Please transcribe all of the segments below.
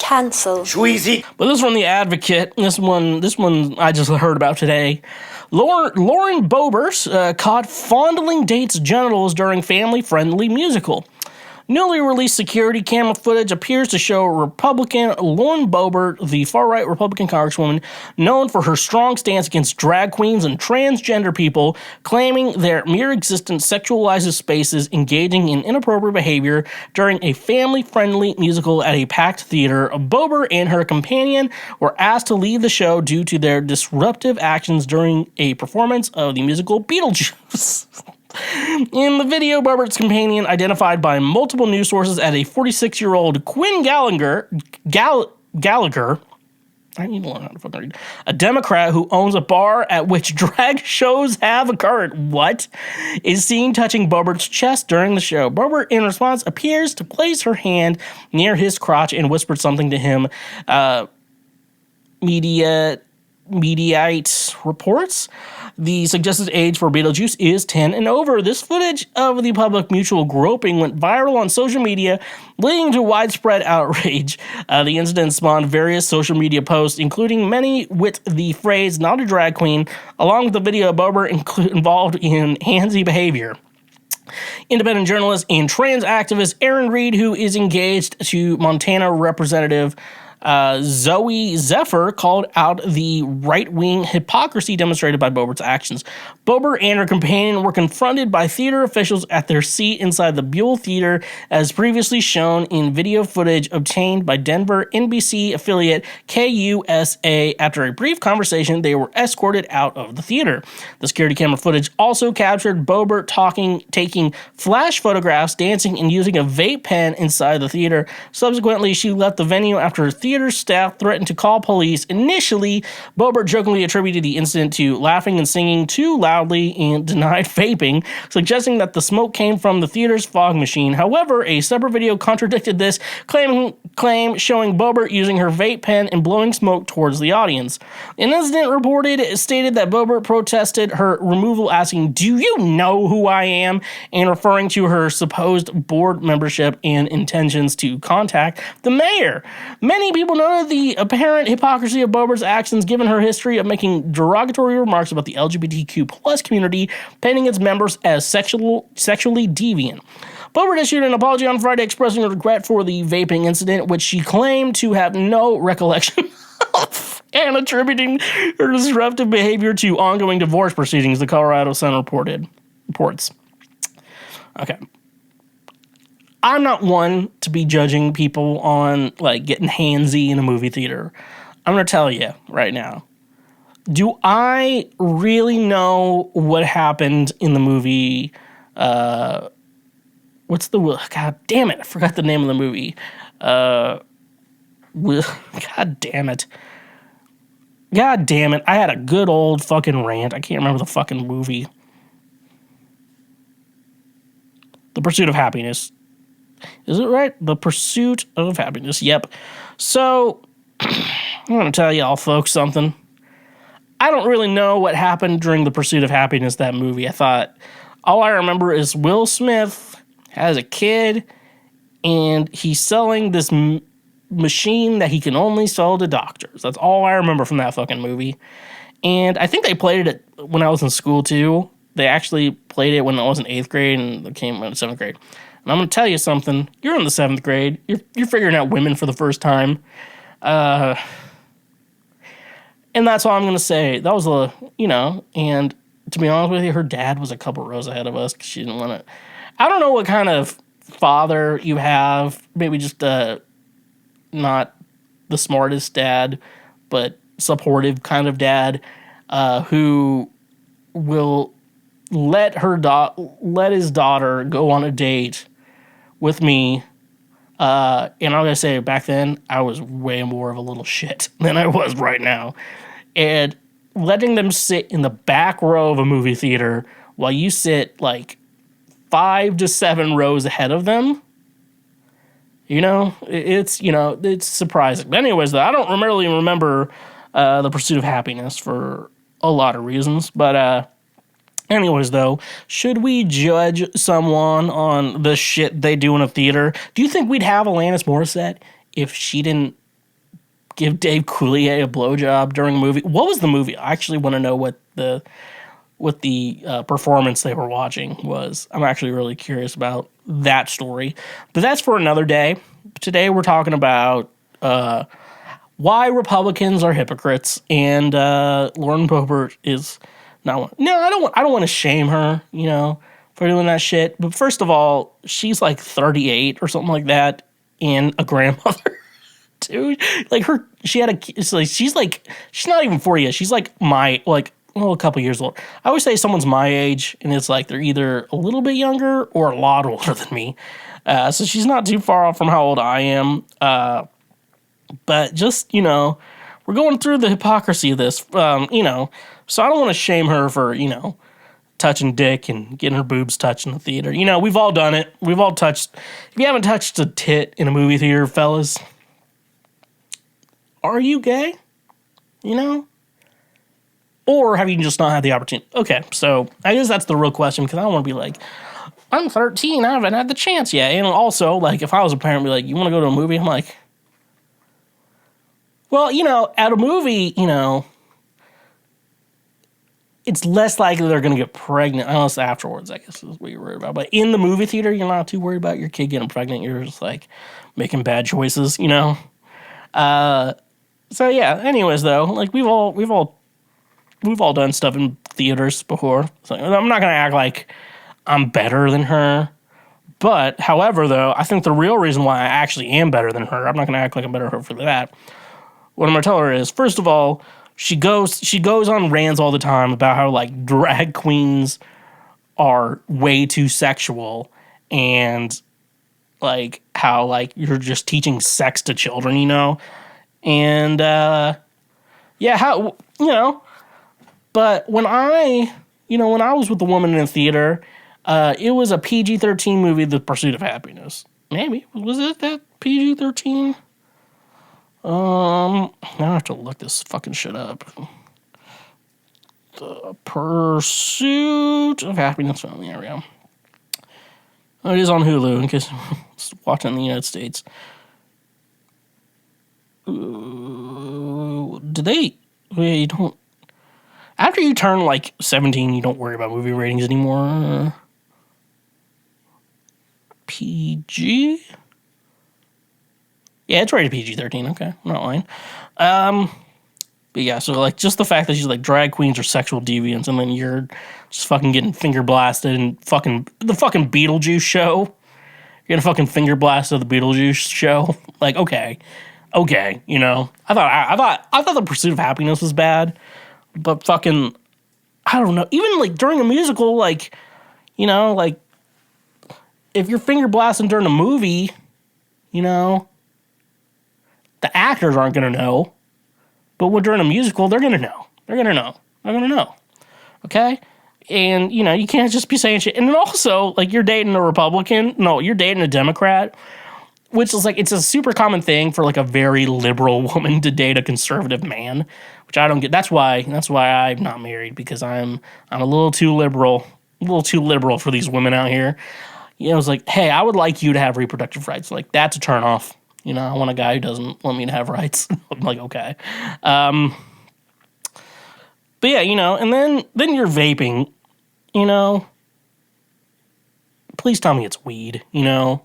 Cancelled. Schweezy. But this is from The Advocate. This one I just heard about today. Lauren Boebert caught fondling date's genitals during family-friendly musical. Newly released security camera footage appears to show Republican Lauren Boebert, the far-right Republican congresswoman, known for her strong stance against drag queens and transgender people, claiming their mere existence sexualizes spaces, engaging in inappropriate behavior during a family-friendly musical at a packed theater. Boebert and her companion were asked to leave the show due to their disruptive actions during a performance of the musical Beetlejuice. In the video, Boebert's companion, identified by multiple news sources as a 46-year-old Quinn Gallagher, I need to learn how to fucking read, a Democrat who owns a bar at which drag shows have occurred, is seen touching Boebert's chest during the show. Boebert, in response, appears to place her hand near his crotch and whispered something to him. Mediaite reports the suggested age for Beetlejuice is 10 and over. This footage of the public mutual groping went viral on social media, leading to widespread outrage. The incident spawned various social media posts, including many with the phrase "not a drag queen," along with the video of Boebert involved in handsy behavior. Independent journalist and trans activist Aaron Reed, who is engaged to Montana Representative Zoe Zephyr, called out the right-wing hypocrisy demonstrated by Boebert's actions. Boebert and her companion were confronted by theater officials at their seat inside the Buell Theater, as previously shown in video footage obtained by Denver NBC affiliate KUSA. After a brief conversation, they were escorted out of the theater. The security camera footage also captured Boebert taking flash photographs, dancing, and using a vape pen inside the theater. Subsequently, she left the venue after her theater staff threatened to call police. Initially, Boebert jokingly attributed the incident to laughing and singing too loudly and denied vaping, suggesting that the smoke came from the theater's fog machine. However, a separate video contradicted this claim showing Boebert using her vape pen and blowing smoke towards the audience. An incident reported stated that Boebert protested her removal, asking, "Do you know who I am?" and referring to her supposed board membership and intentions to contact the mayor. Many people noted the apparent hypocrisy of Boebert's actions given her history of making derogatory remarks about the LGBTQ plus community, painting its members as sexually deviant. Boebert issued an apology on Friday expressing regret for the vaping incident, which she claimed to have no recollection of, and attributing her disruptive behavior to ongoing divorce proceedings, the Colorado Sun reports. Okay. I'm not one to be judging people on, like, getting handsy in a movie theater. I'm going to tell you right now. Do I really know what happened in the movie? God damn it. I forgot the name of the movie. God damn it. I had a good old fucking rant. I can't remember the fucking movie. The Pursuit of Happiness. Is it right? The Pursuit of Happiness. Yep. So, I'm going to tell y'all folks something. I don't really know what happened during The Pursuit of Happiness, that movie. I thought, all I remember is Will Smith has a kid, and he's selling this machine that he can only sell to doctors. That's all I remember from that fucking movie. And I think they played it when I was in school, too. They actually played it when I was in 8th grade, and it came in 7th grade. And I'm going to tell you something. You're in the 7th grade. You're figuring out women for the first time. And that's all I'm going to say. That was and to be honest with you, her dad was a couple rows ahead of us because she didn't want it. I don't know what kind of father you have. Maybe just not the smartest dad, but supportive kind of dad who will let his daughter go on a date with me. And I'm going to say, back then, I was way more of a little shit than I was right now. And letting them sit in the back row of a movie theater while you sit like 5 to 7 rows ahead of them, it's surprising. But anyways, though, I don't really remember The Pursuit of Happiness for a lot of reasons. But anyways, though, should we judge someone on the shit they do in a theater? Do you think we'd have Alanis Morissette if she didn't give Dave Coulier a blowjob during a movie. What was the movie? I actually want to know what the performance they were watching was. I'm actually really curious about that story. But that's for another day. Today we're talking about why Republicans are hypocrites, and Lauren Boebert is not one. No, I don't want to shame her, for doing that shit. But first of all, she's like 38 or something like that, and a grandmother. Dude, like she had it's like she's not even 40 yet. She's like a couple years old. I always say someone's my age, and it's like they're either a little bit younger or a lot older than me. So she's not too far off from how old I am. But just, we're going through the hypocrisy of this, so I don't want to shame her for, touching dick and getting her boobs touched in the theater. We've all done it. We've all touched. If you haven't touched a tit in a movie theater, fellas, are you gay? Or have you just not had the opportunity? Okay, so I guess that's the real question, because I don't want to be like, I'm 13, I haven't had the chance yet. And also, like, if I was a parent, be like, you want to go to a movie? I'm like, well, at a movie, it's less likely they're going to get pregnant, unless afterwards, I guess, is what you're worried about. But in the movie theater, you're not too worried about your kid getting pregnant. You're just, like, making bad choices, So, yeah, anyways, though, like, we've all done stuff in theaters before. So I'm not going to act like I'm better than her. But, however, though, I think the real reason why I actually am better than her, I'm not going to act like I'm better than her for that. What I'm going to tell her is, first of all, she goes on rants all the time about how, like, drag queens are way too sexual, and, like, how, like, you're just teaching sex to children, And, yeah, how, but when I was with the woman in the theater, it was a PG-13 movie, The Pursuit of Happiness. Maybe. Was it that PG-13? Now I have to look this fucking shit up. The Pursuit of Happiness. Oh, there we go. Oh, it is on Hulu, in case it's watching in the United States. Do they... You don't... After you turn, like, 17, you don't worry about movie ratings anymore. PG? Yeah, it's rated PG-13. Okay, I'm not lying. But yeah, so, like, just the fact that she's like, drag queens are sexual deviants, and then you're just fucking getting finger blasted and the fucking Beetlejuice show. You're getting fucking finger blasted at the Beetlejuice show. Like, okay, I thought The Pursuit of Happiness was bad, but fucking, I don't know. Even, like, during a musical, like, like, if you're finger blasting during a movie, the actors aren't going to know. But when during a musical, they're going to know. They're going to know. Okay? And, you can't just be saying shit. And then also, like, you're dating a Republican. No, you're dating a Democrat. Which is, like, it's a super common thing for, like, a very liberal woman to date a conservative man. Which I don't get. That's why I'm not married. Because I'm a little too liberal. For these women out here. It's like, hey, I would like you to have reproductive rights. Like, that's a turnoff. I want a guy who doesn't want me to have rights. I'm like, okay. But yeah, and then you're vaping, please tell me it's weed, But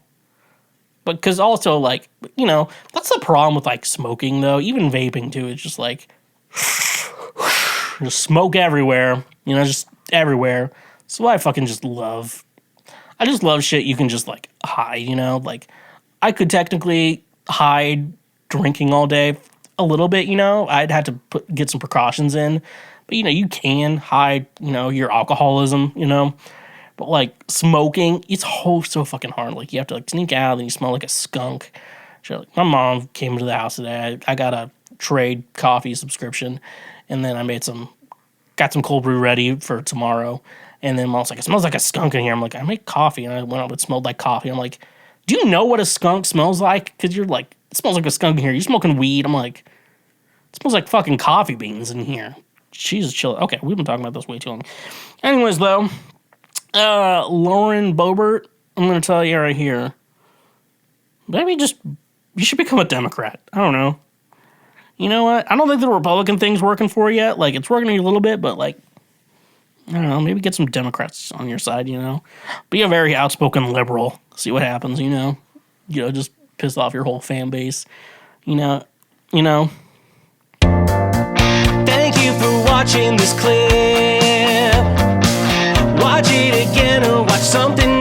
because also, like, that's the problem with, like, smoking, though. Even vaping, too. It's just, like, just smoke everywhere, just everywhere. So I fucking just love. I just love shit you can just, like, hide, Like, I could technically hide drinking all day a little bit, I'd have to get some precautions in. But, you can hide, your alcoholism, But, like, smoking, it's so fucking hard. Like, you have to, like, sneak out and you smell like a skunk. So, like, my mom came to the house today. I got a trade coffee subscription. And then I got some cold brew ready for tomorrow. And then Mom's like, it smells like a skunk in here. I'm like, I make coffee. And I went up, it smelled like coffee. I'm like, do you know what a skunk smells like? Because you're like, it smells like a skunk in here. You're smoking weed. I'm like, it smells like fucking coffee beans in here. Jesus, chill. Okay, we've been talking about this way too long. Anyways, though, Lauren Boebert, I'm going to tell you right here. Maybe you should become a Democrat. I don't know. you know what? I don't think the Republican thing's working for you yet. Like, it's working a little bit, but like, I don't know, maybe get some Democrats on your side, you know? Be a very outspoken liberal. See what happens, you know? You know, just piss off your whole fan base. You know. Thank you for watching this clip. Watch it again or watch something